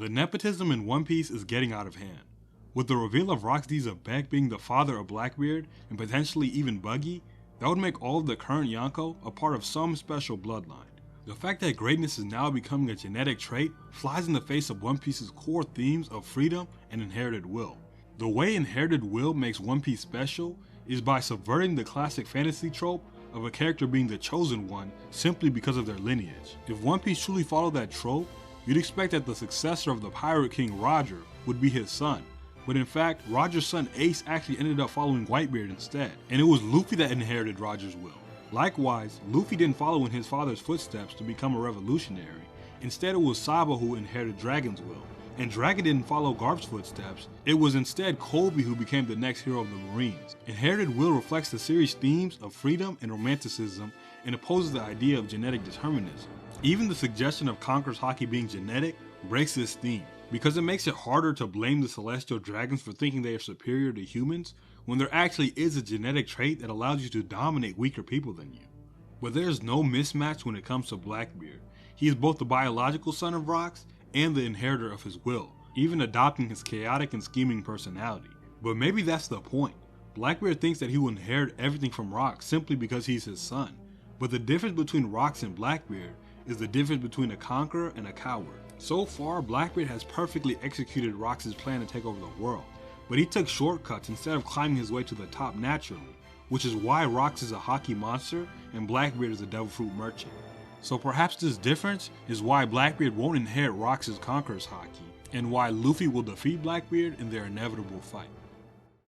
The nepotism in One Piece is getting out of hand. With the reveal of Rock's deeds of Beck being the father of Blackbeard, and potentially even Buggy, that would make all of the current Yonko a part of some special bloodline. The fact that greatness is now becoming a genetic trait flies in the face of One Piece's core themes of freedom and inherited will. The way inherited will makes One Piece special is by subverting the classic fantasy trope of a character being the chosen one simply because of their lineage. If One Piece truly followed that trope, you'd expect that the successor of the Pirate King Roger would be his son, but in fact, Roger's son Ace actually ended up following Whitebeard instead, and it was Luffy that inherited Roger's will. Likewise, Luffy didn't follow in his father's footsteps to become a revolutionary. Instead, it was Sabo who inherited Dragon's will, and Dragon didn't follow Garp's footsteps. It was instead Kobe who became the next hero of the Marines. Inherited will reflects the series' themes of freedom and romanticism and opposes the idea of genetic determinism. Even the suggestion of Conqueror's Haki being genetic breaks this theme, because it makes it harder to blame the celestial dragons for thinking they are superior to humans when there actually is a genetic trait that allows you to dominate weaker people than you. But there is no mismatch when it comes to Blackbeard. He is both the biological son of Rocks and the inheritor of his will, even adopting his chaotic and scheming personality. But maybe that's the point. Blackbeard thinks that he will inherit everything from Rocks simply because he's his son. But the difference between Rocks and Blackbeard is the difference between a conqueror and a coward. So far, Blackbeard has perfectly executed Rocks' plan to take over the world, but he took shortcuts instead of climbing his way to the top naturally, which is why Rocks is a Haki monster and Blackbeard is a devil fruit merchant. So perhaps this difference is why Blackbeard won't inherit Rocks' Conqueror's Haki, and why Luffy will defeat Blackbeard in their inevitable fight.